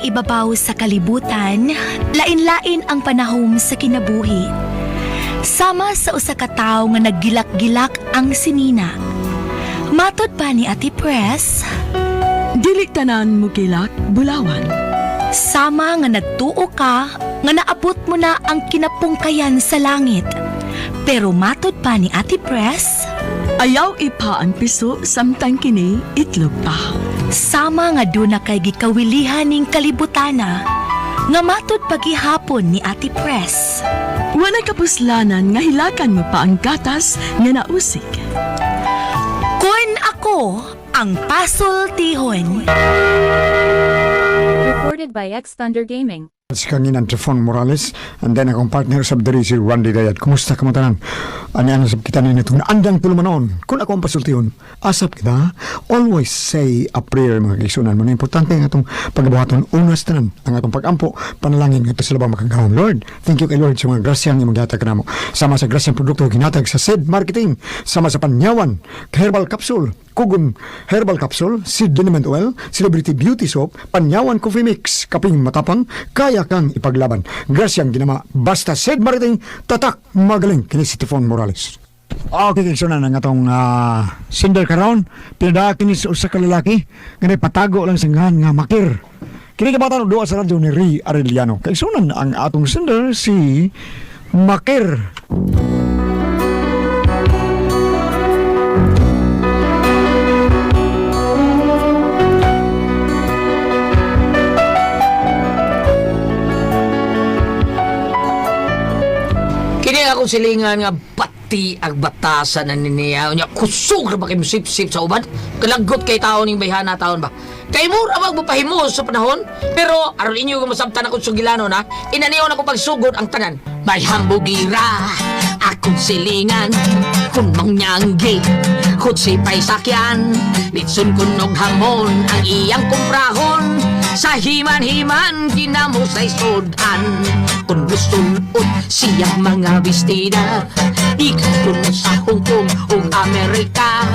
ibabaw sa kalibutan, lain-lain ang panahom sa kinabuhi. Sama sa usa ka tawo nga naggilak-gilak ang sinina. Matod pa ni Ate Press, Dili tanan mo kilak, bulawan. sama nga nagtuo ka nga naabot mo na ang kinapungkayan sa langit. Pero matod pa ni Ate Press, Ayaw ipa ang piso, samtang kini itlog pa. sama nga doon na kay gikawilihan ning kalibutana, nga matod pagihapon ni Ate Press. Wala kapuslanan nga hilakan mo pa ang gatas nga nausik. Kun ako ang pasultihon. Recorded by X Thunder Gaming. Si Kanginan Trifon Morales, and then akong partner sa Abdari si Randy Dayat. Kumusta ka mo tanan? Ano sab kita nini itong naandang tulumanon. Kung ako ang pasultihon, asap kita, always say a prayer mga kaisunan mo. Importante ang atong pagbuhaton unas tanan, ang atong pagampo, panalangin nga ito sila ba makagawang Lord. Thank you kay Lord sa mga grasyang yung maghatag ka na mo. Sama sa grasyang produkto ginatag sa SED Marketing, sama sa Panyawan, Herbal Capsule, Kugon Herbal Capsule, Seed Liniment Oil, Celebrity Beauty Soap, Panyawan Coffee Mix, kaping matapang, kaya kang ipaglaban. Grasyang ginama, basta SED Marketing, tatak, magaling, kini si Tifon Morales. Okay, kiksunan ang atong Cinder karon, pinadaan kini sa usa ka lalaki, ganay patago lang sa ngahan nga makir. Kini kabatan og duwa sa radyo ni Ray Arellano. Kiksunan ang atong Cinder si Makir. Kini akong silingan nga bati ag batasan na niya. Unya kusog ra ba kay musip-sip sa uban? Kalagot kay taon ning bayhana taon ba? Kay mura magpapahimo sa panahon. Pero aron inyo nga masabtan akong sugilano na, inaniyon ako pagsugod ang tanan. Bayhang bugira, akong silingan, kun mangyanggi, kutsipay sakyan, litsun kunog hamon, ang iyang kumprahon. Sa himan-himan, kinamusay sudan. Kung gusto-luot siyang mga bestida, ikot na sa Hong Kong o Amerika.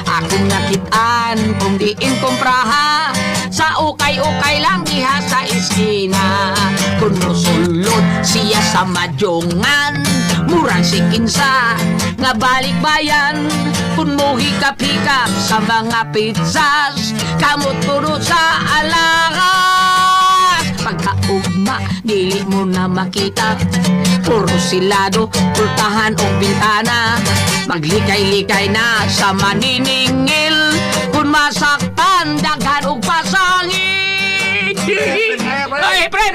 Akong nakitaan kung diin kumpraha, sa ukay-ukay lang diha sa iskina. Kung musulod siya sa madyongan, murang sikinsa nga balik bayan. Kung mo hikap-hikap sa mga pizzas, kamot puro sa alangas. Pagkaugma, dili mo na makita, puro silado, pultahan o bintana. Maglikay-likay na sa maniningil, kung masaktan, daghan o pasangin. Ay, pre!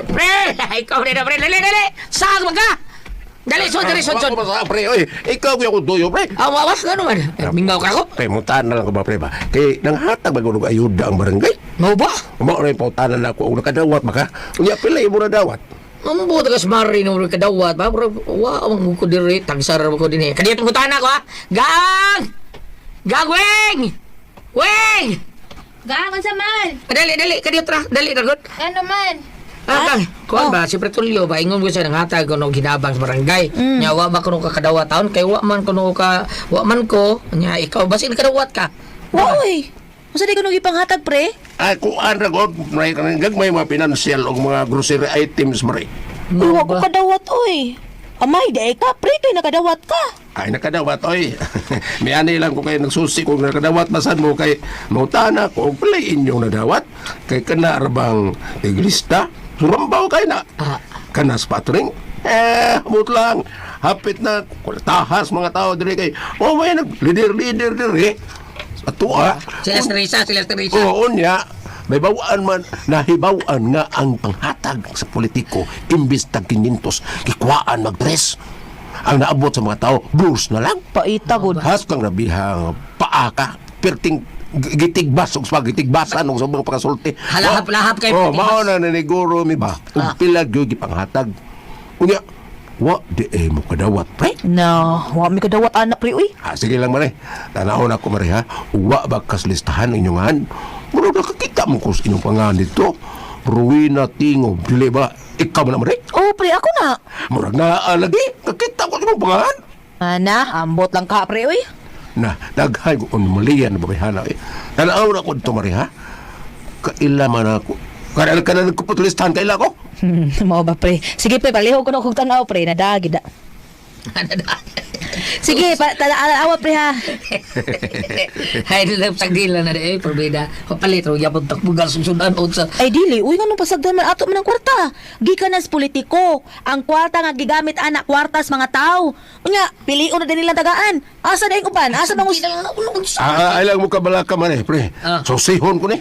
Pre! Ikaw rin na, pre! Dali! Saan mo ka? Dali, son! Pre, oy, ikaw kuya ko tuyo, pre. Awas ka naman. Mingaw ka ako. Pre, mutahan na lang ko ba, pre ba? Kay nanghatag ba ko ayuda ang barangay? Mau ba? Umao na yung pautanan na ako, nakadawat maka. Unya, pilay mo na dawat. Ang buta ka smari nung kadawat ba? Wow, ang ko diri. Tagsar ko din eh. Kaya itong hutahan ako ha? Gang! Weng! Gang, unsa man? Dali. Kaya tra. Dali, ragot. Ano man? Kuan ba? Si Pretulio ba? Ingon ko siya ng hatag ko nung ginabang sa barangay. Nya, wa ba ko nung kakadawat taon? Kaya wa man ko. Nya, ikaw, basin kadawat ka. Uy! Unsa di ko nung ipanghatag, pre? Ay, kung ano ko, may gagmay mga pinansyal o mga grocery items, pre. Uy, wa ko kadawat, uy. Amay, di ka, pre, kay nakadawat ka. Ay, nakadawat, oy. May ani lang ko kayo nagsusi kung nakadawat, masan mo kay mautana ko, pilay inyong nadawat. Kay kanarabang iglista, surambaw kayo na. Kanas patring. Amot lang. Hapit na, tahas mga tao diri kay, may nag-leader diri. Atua. Sila Teresa. Oo niya. May bawaan man, nahibawaan nga ang panghatag sa politiko, imbis tag 500, kikwaan mag-dress. Ang naabot sa mga tao, blues na lang. Paita, good. Has kang nabihang paa ka, perting gitigbas, o gitigbasa nung sa mga pagkasulti. Lahap kay Oh, perting mao bas. na naniguro mi ba? Kung pilag yung gipanghatag. Kunya, wa di mo kadawat, pre. No, wa mi kadawat anak, pre, uy. Sige lang mare. Tanahon ako mare ha. Wa ba kas listahan inyong han? Muro nakakita mo kung inyong pangalan dito. Ruina Tingo, dili ba? Ikaw mo na mare? Oh, pre, ako na. Murag na lagi. Nakita ko inyong pangalan. Ana, ambot lang ka, pre, uy. Na, daghay ko malian na babihana. Tanaw na ko dito mare ha. Kailaman ako. Kada ka na nagkuputulistahan kaila ko. Mao ba, pre? Sige, pre, palihog ko na kong tanaw, pre. Nadagid na. Sige, awa, pre, ha? Ay, nilang sagdila na eh, porbida. Papalit, ro, yapon takbugal, susundan, sa... Ay, dili. Uy, nga nung pasagdan man ato man ang kwarta. Gikan nas politiko. Ang kwarta nga gigamit anak kwartas mga tao. Unya, piliun na din nilang tagaan. Asa na yung upan? Asa bang Ay lang mo kabalaka man pre. Ah. So sihon ko ni.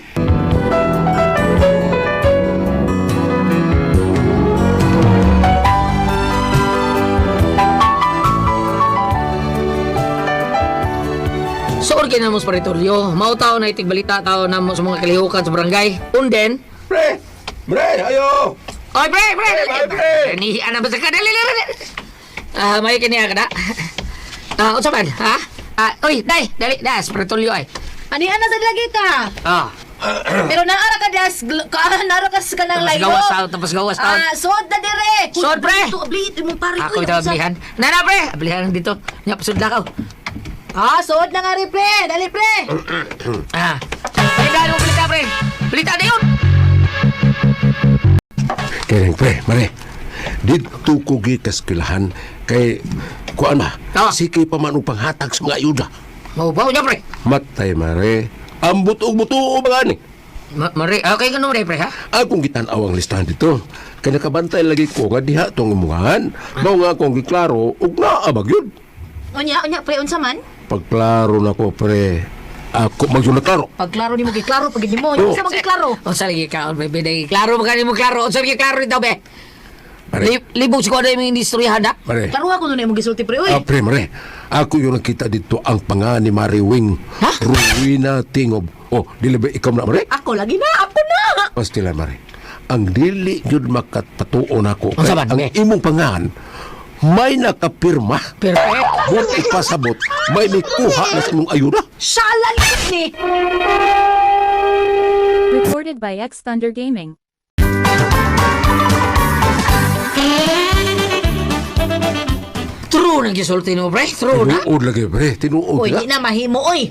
Soor na mo sa paritoryo. Mautaw na itig balita tao na mo sa mga kalihukan sa barangay. Unden. Pre! Pre, ayo! Oy, pre! Pre! Nihian na ba sa kadali? May kaniya ka na. Unsa man, ha? Oy, dali, sa paritoryo ay. Ani ana sa lagi ka? Ah. Pero naara ka das, naara ka sa kanang layo. Tapos gawas taon. Sod na dire. Sod, pre. Ablit mo pare. Ako ito ablihan. Nana, pre! Ablihan dito. Nya, pasod na ka. Sod na nga rin, pre. Dali, pre. Ay, dahil mo balita, pre. Balita na yun. Kaya pre, mare. Dito ko gikas kilahan kay kuan ba? Ah. Sige pa man upang hatag sa mga ayuda. Maubaw niya, pre. Matay mare. Ang buto-buto ba ni? Mari, okay ka naman, pre, ha? Akong gitanaw ang listahan dito. Kaya nakabantay lagi ko nga diha tong imungahan. Mao nga akong giklaro ug naabag yun. Unya, pre, unsa man? Pagklaro na ko pre. Ako magsunaklaro. Pagklaro ni mo giklaro, pag hindi mo, Oh. unsa mo giklaro? O, sa lagi ka, bebe, dahil klaro, magkano mo klaro. O, sa lagi klaro ito, be. Mare. Libog si ko na yung industry, handa. Mare. Klaro ako nun mo gisulti, pre. Uy, Pre, mare. Ako yung nakita dito ang panga ni Mari Wing. Ha? Ruina Tingob. Oh, dili ba ikaw na, mare? ako lagi na, ako na. Pastila, mare. Ang dili yun makatpatuon ako. Ang Kaya saban, ang be? imong pangahan, may nakapirma. Perfect. Buwan ipasabot, may kuha na sa imong ayuda. Shalan ni. Recorded by X Thunder Gaming. True nang gisulti mo, pre. True na. Tinuod lagi, pre. Tinuod Uy, na. di na mahimo, oy.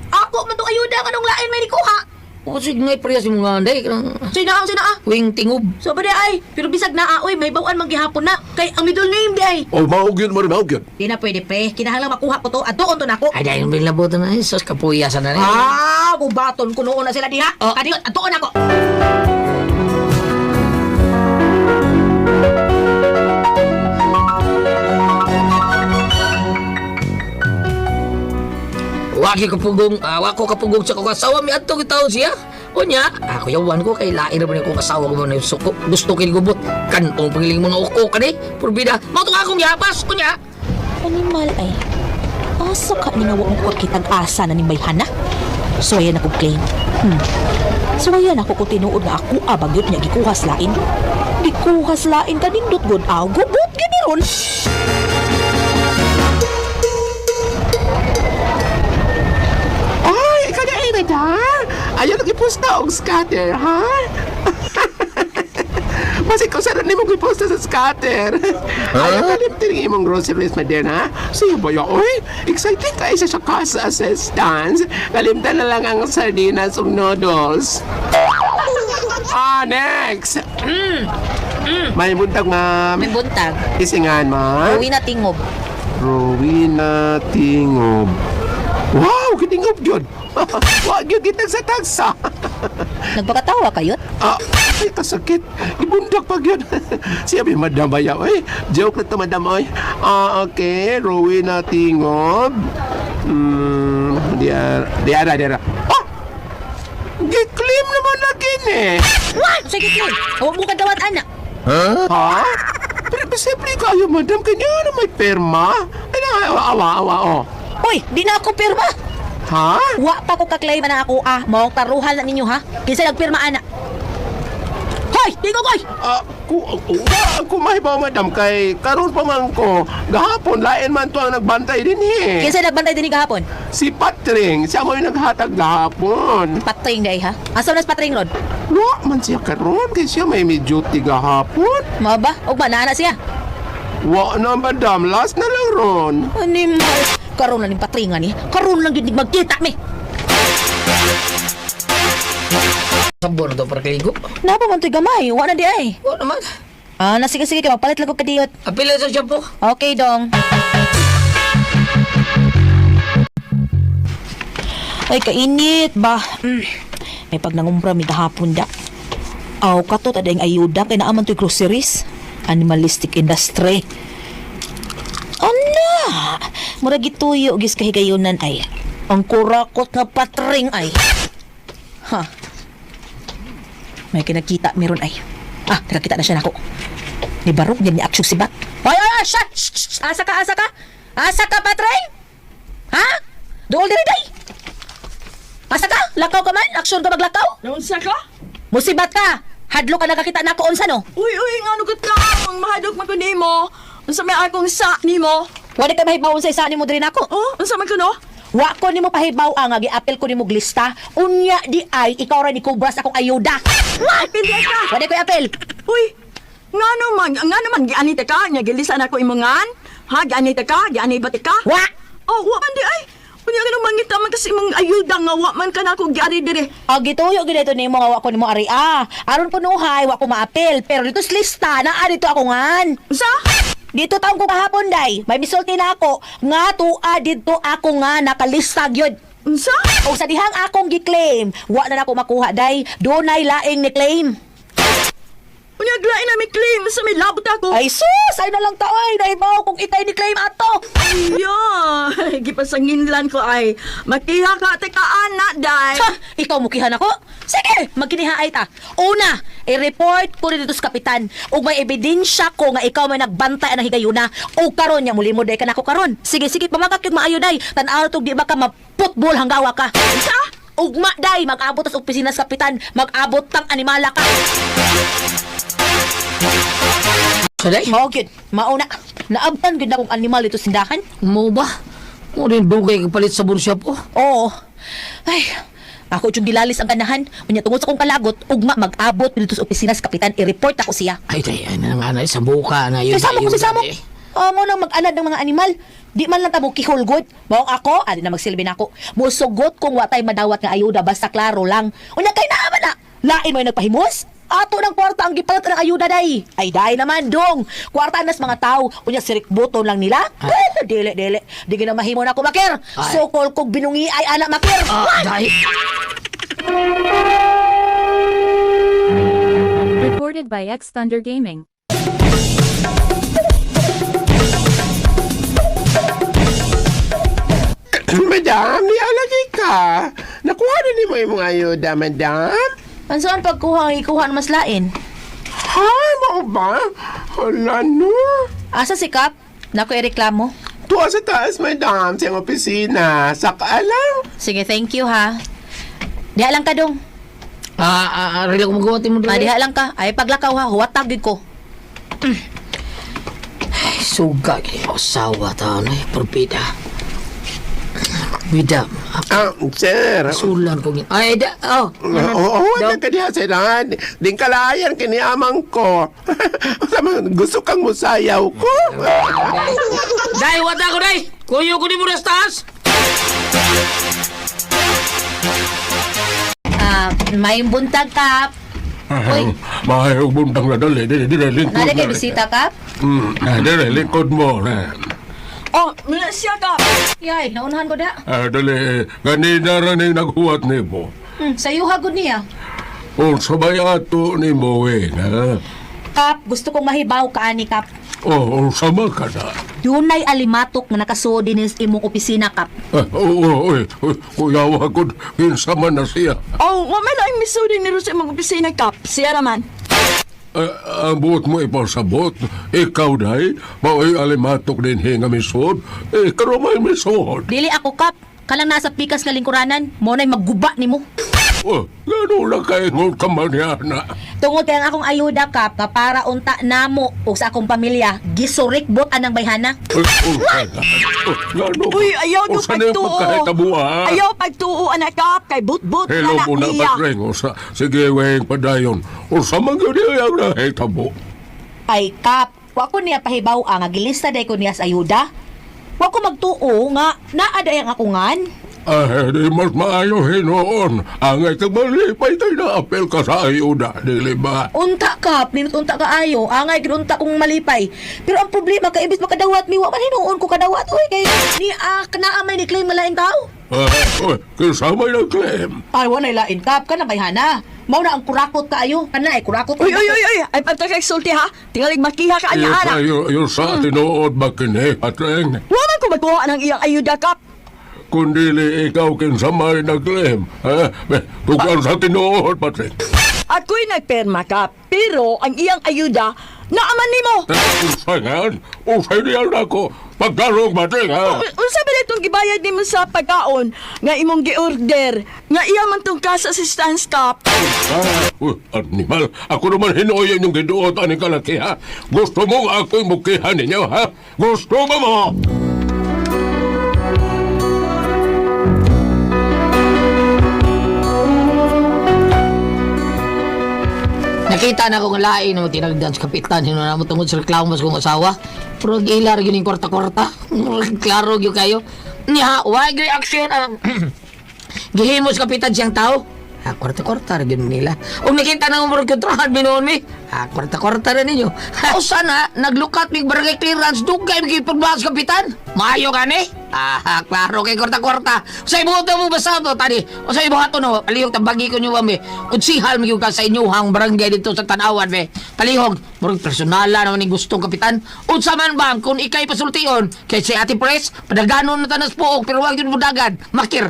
Ako man tong ayuda nga nung lain may nikuha. O, sige nga, pre, si mga anday. Sina Wing tingob. So ba di ay, pero bisag na oy, may bawaan manggihapon na. Kay ang middle name di ay. Oh, maog yun, mare, maog yun. Di na pwede, pre. Kinahanglan makuha ko to. Adoon to nako. Ay, dahil may labutan na. Sos, kapuyasan na rin. Bubaton ko noon na sila diha. Oh. Kadiyon, adoon ako. Wako kapugong sa kasawa mi adto gitaw siya. Unya, ako yawan ko kay lain na ba ni kong kasawa ko man suko. Gusto kay gubot kan ang pangiling mga uko kani. Purbida, mao to akong yapas unya. Animal ay. Asa ka ni nga wa ko kitag asa na ni Bayhana? So ayan ako claim. So ayan ako kung tinuod na ako abagyot niya gikuhas lain. Gikuhas lain kanindot gud aw gubot gini ron. Ay, kagainit ha? Ayaw nag-iposta og scatter, ha? Masik ko sa rin mo iposta sa scatter. Ayaw ka rin tiring imong groceries na din, ha? Siya ba yun? Uy, excited ka isa sa casa assistance. Kalimtan na lang ang sardinas ug noodles. Next! May buntag, ma'am. May buntag. Isingan, ma'am. Uwi na tingob. Rowena Tingob. Wow, kitingob yun. Wag yun kitag sa tagsa. Nagpakatawa kayo? Ay, kasakit. Ibundak pag yun. Siya may madam bayaw. Ay, joke na ito, madam. Ay, okay. Rowena Tingob. Diara. Oh! Giklim naman na kini. What? Sige, Clay. Huwag mo kadawat, anak. Ha? Pero simple kayo, madam. Kanya na may perma. Ay, awa, oh. Uy, di na ako pirma. Ha? Wa pa ko kaklaim na ako Mawang taruhal na ninyo, ha? Kinsa nagpirma, anak. Hoy! Di ko, koy! Ako mahibaw, madam, kay karon pa man ko, gahapon, lain man to ang nagbantay din eh. Kinsa nagbantay din gahapon? Si Patring, siya mo yung naghatag gahapon. Patring day, ha? Asa nas patring ron? Wa man siya karon, kay siya may duty gahapon. Mao ba? O ba, naana siya? Wa na, madam, last na lang ron. Animal. Karoon lang yung patringan, eh. Karoon lang yun magkita, me. Sabon na to para kaligo. Napa man to'y gamay, wa na di ay. O naman. Sige, kay magpalit lang ko kadiyot. Apila sa shampoo. Okay, dong. Ay, kainit ba? May pag nangumpra mi kahapon da. Aw, kato tada yung ayuda kay naaman to'y groceries. Animalistic industry. Ana! Murag ituyo gis kahigayunan ay. Ang kurakot nga patring ay. Ha? May kinakita meron ay. Nakakita na siya nako. Ni barog yan ni aksyon si Bat. Ay, siya! Shh! Asa ka? Asa ka, patring? Ha? Dool diri day? Asa ka? Lakaw ka man? Aksyon ka maglakaw? Naunsa ka? Musibat ka! Hadlo ka nakakita na ako unsa no? Uy, ngano ka ka? Ang mahadok man ko nimo. Unsa may akong sa nimo? Wala ka mahibawon sa isa ni mo diri nako. Oh, unsa man ko no? Wa ko nimo pahibaw ang gi-apel ko nimo lista. Unya di ay ikaw ra ni kubras akong ayuda. Pindi ka. Wala ko apel. Uy, nga naman, gianita ka, nya gilisan ako imongan. Ha, gianita ka, gianibati ka. Wa! Oh, wa man di ay. Unya ka naman ngita man kasi mong ayuda nga, wa man ka na ako giari dire. Gituyo gid ito nimo nga wa ko nimo ari aron punuhay wa ko maapel pero dito sa lista naa dito ako ngan. Sa? Dito taong ko kahapon day. May misulti na ako nga tua dito ako nga nakalista gyud. Unsa? O sa dihang akong gi-claim, wa na nako makuha day. Dunay laing ni claim. Unya glain na may claim sa may labot ako. Ay sus, ay na lang taoy nahibaw kung itay ni claim ato. Yeah, gipasanginlan ko ay makiha ka te ka anak day. Ha, ikaw mukihan ako? Sige, magkinihaay ta. Una, i-report ko rin dito sa kapitan. Ug may ebidensya ko nga ikaw may nagbantay ng higayuna. O karon nya muli mo day ka nako karon. Sige, pamakak yung maayo day. Tan-aw tog di ba ka maputbol hanggawa ka. Sa? Ugma day, mag-abot sa opisina sa kapitan. Mag-abot tang animala ka. Saday? Mao gyud, mauna. Naabtan gyud na kong animal dito sindahan. Mo ba? Mo rin dugay kapalit sa bursya po. Oo. Ay, ako yung gilalis ang ganahan. Unya tungod sa kong kalagot, ugma mag-abot dito sa opisina sa kapitan, i-report ako siya. Ay, ay na nga na, sa buka na yun. Kasama ko si Samo. Mo nang mag-anad ng mga animal. Di man lang tamo kihulgod. Mao ako, adi na magsilbi na ako. Musugot kung watay madawat nga ayuda basta klaro lang. Unya kay naa man na. Lain mo yung nagpahimos? Ato ng kwarta ang gipalit ng ayuda day. Ay day naman dong. Kwarta nas mga tao. Unya sirik buton lang nila. Dili. Di gina mahimo na ako makir. Sokol kog binungi ay anak makir. Dahil. Recorded by X Thunder Gaming. Madam, ni alagi ka. Nakuha na ni mo yung mga ayuda, madam. Ansan pagkuha ang ikuha ng mas lain? Ha? Mo ba? Hala no. Asa si Kap? Nako ireklamo. Tuwa sa taas, madam, sa iyong opisina. Saka lang. Sige, thank you ha. Diha lang ka dong. Rila ko magawa mo doon. Diha lang ka. Ay paglakaw ha, huwatag gid ko. Ay, suga kayo. Sawa taon eh. Perbida. Bida. Sir. Sulan ko. Ay, Oo, wala ka diha sila. Din kalayan kiniamang ko. Gusto kang musayaw ko. Day, wata ko, day. Kuyo ko ni mo nas taas. May buntag Kap. Uy, Mahayog buntang na dali. Dili, lingkod nada kay bisita Kap? Dili, lingkod mo na. Oh, muna siya ka. Yay, naunahan ko da. Dali, ganina rin yung naghuwat ni mo. Sayo hagod niya. O, sabay ato ni mo na. Kap, gusto kong mahibaw ka ani Kap. O, sama ka na. Dunay alimatok na nakasuod din sa imong opisina Kap. Oo, kuyawa ko, kinsa man na siya. Oh, wa may laing misudi ni Rose mga opisina kap. Siya naman. Ang buot mo ipasabot, ikaw dahi, mao'y alimatok din hinga misod, karumay misod. Dili ako Kap. Kalang nasa pikas nga lingkuranan, mo na'y magguba nimo. Gano'n lang kayo ng kamanyana. Tungod kay ang akong ayuda Kap, nga para unta namo o sa akong pamilya, gisurikbot anang bayhana. Uy, ayaw nyo pagtuo. Ayaw. Ayaw pagtuo, anak kap. Kay but-but Hello na po na iya. patreng, sige, weng padayon. Sa mga ganyan na hitabo. Ay Kap, wa ko niya pahibaw ang agilista day ko niya sa ayuda. Wa ko magtuo nga naadayang ako ngan. Di mas maayo hinoon. Angay kang malipay tayo na apel ka sa ayuda, dili ba? Unta ka, plinot unta ka ayo. Angay ginunta kong malipay. Pero ang problema ka imbis makadawat mi wa man hinuon ko kadawat oy kay ni kanaamay ni claim malaing tao. Kasama yung claim. Ay wa nay lain kap ka na bayhana. Mao na ang kurakot kaayo. Kana ay kurakot. Uy, ay pagkakagsulti ha. Tingalig makiha ka anya ana. Yung sa tinuod ba kini, Patreng? Waman ko magkuha ng iyang ayuda kap. Kundili ikaw kinsamay na claim. Tugan sa tinuod, Patreng. Ako'y nagperma kap. Pero ang iyang ayuda, naaman nimo. Usayan? Usay niyan ako. Pagkalong, Patreng, ha? Unsa ba itong gibayad nimo sa pagkaon nga imong gi-order nga iya man tong cash assistance kap? Animal, ako naman hinuoyan yung giduot ani kalaki, ha? Gusto mo ako'y mukihan ninyo, ha? Gusto mo? Nakita na ko nga lain na tinagdan sa kapitan. Sino na mo tungod sa reklamo sa kong asawa. Pero gilar yun yung kwarta-kwarta. Klaro yun kayo. Niya, wag reaction. Gihimos kapitan siyang tao. Kwarta-kwarta rin nila. Kung nakita na umurag kontrahan, binoon mi. Kwarta-kwarta rin ninyo. O sana, naglukat mig barangay clearance, dugay mig ipagbahas kapitan. Maayo ka ni? Klaro kay kwarta-kwarta. Sa ibuhato mo basa to, tani. O sa ibuhato no, palihog tabagi ko nyo mi. Unsihal mig ka sa inyuhang barangay dito sa Tanawan, be. Palihog, murag personala naman ni gustong kapitan. Unsa man bang, kung ikay pasultion, kay si Ate Pres, padaganon na tanas pook, pero wag yun mudagan. Makir.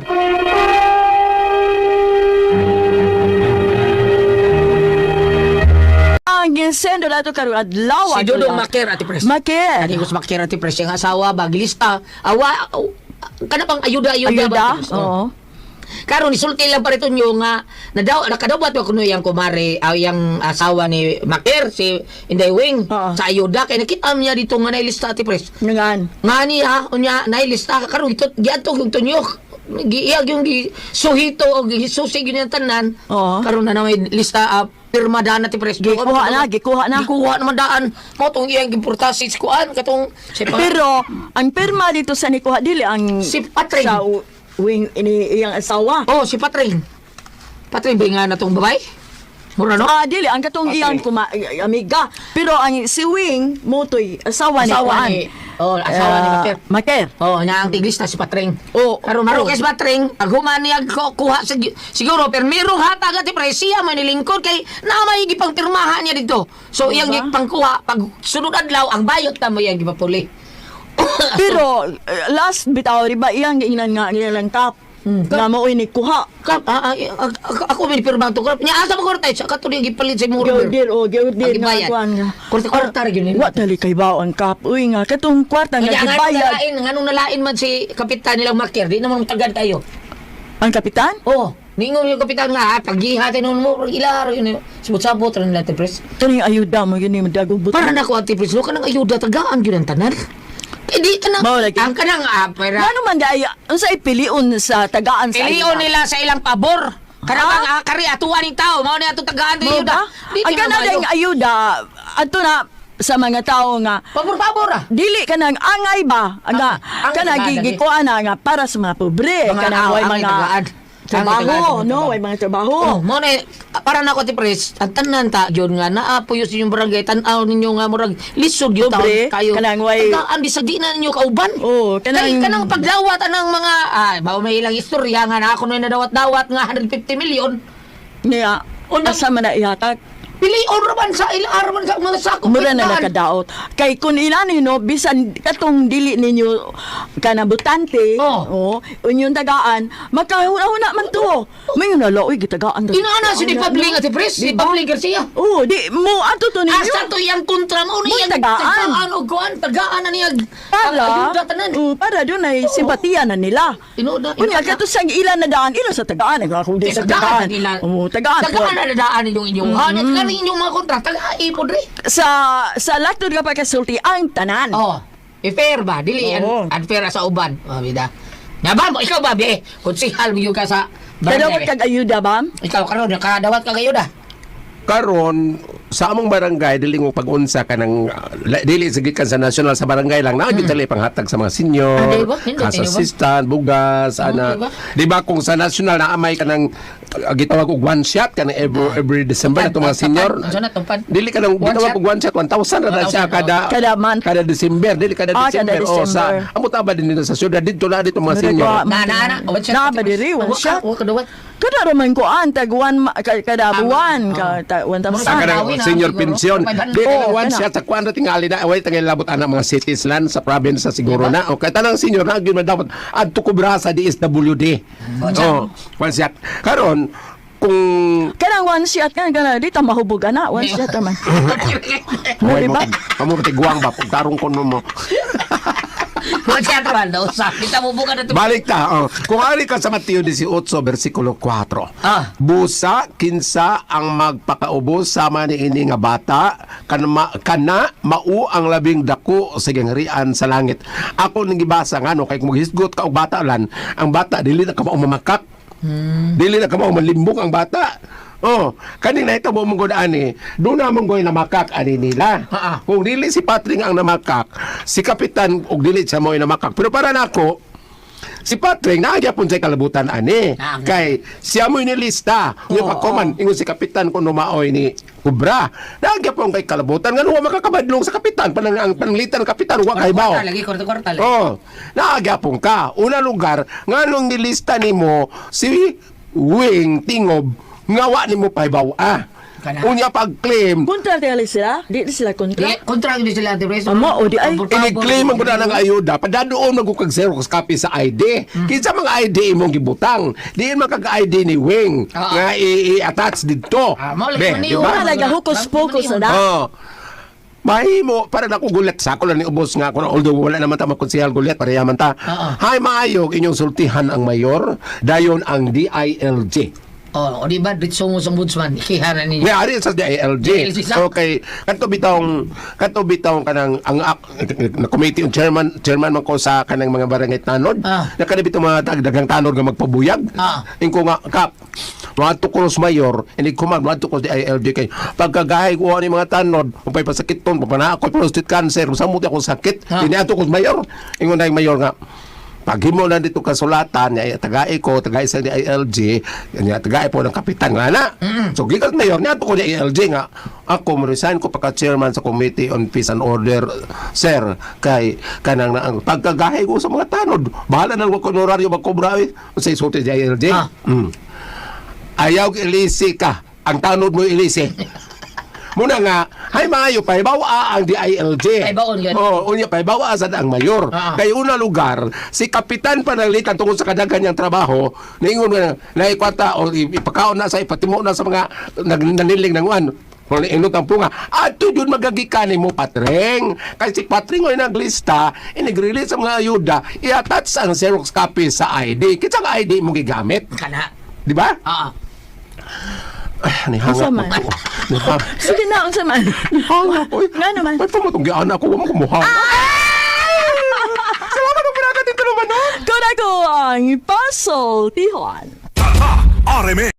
Ang ginsendo na ito karong adlaw. Si Dudong Makir, Ate Pres. Makir. Ani ko sa Makir, Ate Pres, yung asawa, baglista. Kana pang ayuda-ayuda ba? Ayuda? Oo. Karon isulti lang pa rito nyo nga nakadawat ba kuno yang kumare yang asawa ni Makir si Inday Wing Oo. sa ayuda kay nakita niya dito nga nailista Ate Pres. Ngan. Nga niya unya nailista karon ito giadto yung tunyok. Giiyag yung suhito o gisusig yun yung tanan. Oo. Karon na may lista pirma daan Ate Pres. Gikuha na. Gikuha naman daan. Mo tong iyang importasi sa kuan katong Pero ang perma dito sa nikuha dili ang Si Patring. sa wing ini iyang asawa. Oh, si Patring. Patring ba nga na tong babay? Mura no? Dili ang katong iyang amiga. Pero ang si Wing motoy asawa ni Asawa kuan. ni asawa ni Makir. Makir. Oh, nya ang tiglista si Patring. Oh, Karon maro kay si Patring, aghuman niya kuha siguro pero merong hatag Ate Pres siya man nilingkod kay naamay gipang pirmahan niya dito. So iyang gipangkuha pag sunod adlaw ang bayot ta mo iyang gipapuli. Pero last bitaw di ba iyang giingnan nga nilang tap. Nga mo ini kuha. Ako may pirma to. Nya asa mo kortay sa katuloy gipalit sa imong order. Gildir nga kuan nga. Korta gyud Wa tali kay baon kap. Uy nga katong kwarta nga Kaya gibayad. nganong nalain man si kapitan nilang Makir, di naman tagad tayo. Ang kapitan? Oh, ningon yung kapitan nga, paghihatin nun mo, ilaro yun. Sabot-sabot rin Ate Pres. Kaning ayuda mo yun yung dagong buto. Para na ko Ate Pres, no, kanang ayuda, tagaan yun ang tanan. Eh di, kanang, Mao lagi. ang kanang, pera, Ano man daya, ang sa ipiliun sa tagaan sa iliyon nila sa ilang pabor. Kanang ang kari, atuan ng tao, mao na itong tagaan ng ayuda. Di, Ang kanadang ayuda, ato na sa mga tao nga, pabor-pabor dili ka nang angay ba? Nga, ang ka nang tagaan, gigikuan na nga para sa mga pobre. Mga Ka nang way ang mga tagaan. trabaho, Ang no? trabaho. Way mga trabaho. Oh, mo na para na ko Ate Pres, ang tanan ta gyud nga naapo yo sa inyong barangay tan-aw ninyo nga murag lisod gyud Pobre, taon kayo. kanang way- Tagaan bisag di na ninyo kauban. Oh, Kanang pagdawat anang mga bawo may ilang istorya nga na ako na nadawat-dawat nga 150 million. Niya, asa man na ihatag. Pilion raman sa ilang man sa mga sakop. Mura na pintahan. nakadaot. Kay kung ilan no, bisan katong dili ninyo kanabutante, Oh. unyong tagaan, magkahuna-huna man to. May naloy gitagaan. Inaana si Di Pabling Ate Pres, Di Pabling Garcia. Oh, di mo ato to ninyo. Asa to yang kontra mo ni Mo yang tagaan. o kuan tagaan na niya. Para, Ayuda tanan. para doon ay simpatiya na nila. Inoda. Unya kato sang ilan na daan, ilan sa tagaan, kung di sa tagaan. Tagaan nila. Tagaan. Tagaan na nadaan ninyong inyong hanat. Kani inyong mga kontra. Taga-ipod rin. Sa laktod ka pagkasulti ang tanan. Oh, fair ba? Dili Oo. unfair sa uban. Oh, bida. Nga mo, ikaw ba, be? Konsihal mo yung ka sa Kadawat barangay. kag ayuda ba? Ikaw karon nakadawat ka kayo da. karon sa among barangay dili mo pag-unsa ka ng dili sige ka sa national sa barangay lang na gyud tali panghatag sa mga senior, Ah, di ba? Hindi, kas di ba? assistant, bugas, ana. di ba? Di ba kung sa national na amay ka ng gitawag og one shot ka ng every December Tupad, na mga senior. Unsa na tupad? Dili ka nang One gitawag shot? og one shot 1,000 ra na siya 1,000, kada month. kada December, dili kada Ah, kada December. O sa December. amo ta ba din dito sa syudad dito na dito mga Meron senior. ko, Na. One shot. Na ba diri, one shot? Wa kadawat. Kada raman ko tag kada buwan ka 1,000. Sa kanang Tawin, senior siguro. pension. Kapag- Di ka Oo, one kana. shot sa kuan na tingali na away tangay labot ana mga cities land sa province sa siguro na. O kay tanang senior na gyud man dapat adto ko bra sa DSWD. Oh, one shot. Karon kung Kanang one shot kana dito mahubog ana, one shot man. Mo Ay, di ba? Amo tiguang ba pag tarong kono mo. Wa siya man daw sa. Kita mo buka na to. Balik ta. Oh. Kung ari ka sa Mateo 18 versikulo 4. Ah. Busa kinsa ang magpakaubos sama ni ini nga bata kana mao ang labing dako sa gangrian sa langit. Ako ning gibasa ngano kay kung maghisgot ka og bata lan, ang bata dili na ka mao mamakak. Dili na ka mao malimbong ang bata. Oh, kanina ito mo mong ani, doon na mong goy namakak ani nila. Kung dili si Patring ang namakak, si Kapitan og dili siya mo namakak. Pero para nako, si Patring naagyapon sa kalabutan ani. Ah, Kay siya mo inilista. Yung pagkoman, ingon si Kapitan kung numaoy ni Kubra. Naagyapon kay kalabutan. Nga nuwa makakabadlong sa Kapitan. Ang pananglitan ng Kapitan, huwag kay bao. Lagi korte-korte. Oh, naagyapon ka. Una lugar, nga nung nilista nimo si Wing Tingob, ngawa nimo paybaw Kana. Unya pag-claim, Kontra tali sila, di sila kontra. Kontra hindi sila Ate Pres. Amo, o di ay. ini-claim ang guna ng ayuda, padadoon magkukag Xerox copy sa ID. Kinsa mga ID imong gibutang, diin makag-ID ni Wing, nga i-attach dito. Mao Be, lang di niyo. ba? Talaga hukus-pokus na. Oh. Mahimo para na ko gulat sa ako lang ni ubos nga ako although wala naman ta makonsehal gulat pareha man ta. Hay maayog inyong sultihan ang mayor dayon ang DILG. Oh, o di ba ditso mo sa ombudsman ikihanan ninyo. Nga ari sa DILG. DILG sa- Okay, kanto bitong kanang ang na committee on chairman man ko sa kanang mga barangay tanod. Na kanang bitong mga dagang tanod nga magpabuyag. Ingko nga kap mga tukos mayor, ini kuman mga tukos DILG kay pagkagahay ko ani mga tanod, kung pay pasakiton, papana ako prostate cancer, samot ako sakit, ini ato ko mayor. Ingon na yung mayor nga paghimo na dito kasulatan niya tagai ko tagai sa DILG niya tagai po ng kapitan nga na so gikas mayor niya to ko ni DILG nga ako mo resign ko pagka chairman sa committee on peace and order sir kay kanang na ang pagkagahay ko sa mga tanod bahala na ko honoraryo magkobra sa isulti DILG ayaw ilisi ka ang tanod mo ilisi muna nga, hay maayo, paibawa ang DILG. Paibaon yun. Oo, unya paibawa sa ang mayor. Kay una lugar, si kapitan panalitan tungkol sa kadagan niyang trabaho, naingon nga, naikwata o ipakaon na sa ipatimo na sa mga naniling ng uwan. Kung inot ang punga, ato yun magagikanin mo, Patring. Kasi si Patring ay naglista, inag-release sa mga ayuda, i-attach ang Xerox copy sa ID. Kitsa ang ID mo gigamit. Kana. Di ba? Nihangap Sama. mo ko. Nihangap. Sige na, ang saman. Hangap, oy. Nga naman. Ba't pa mo itong giyaan ako? Huwag mo kumuhang. Salamat ang pinaka dito naman, no? Kung ako ang puzzle, Tijuan. Tatak RMN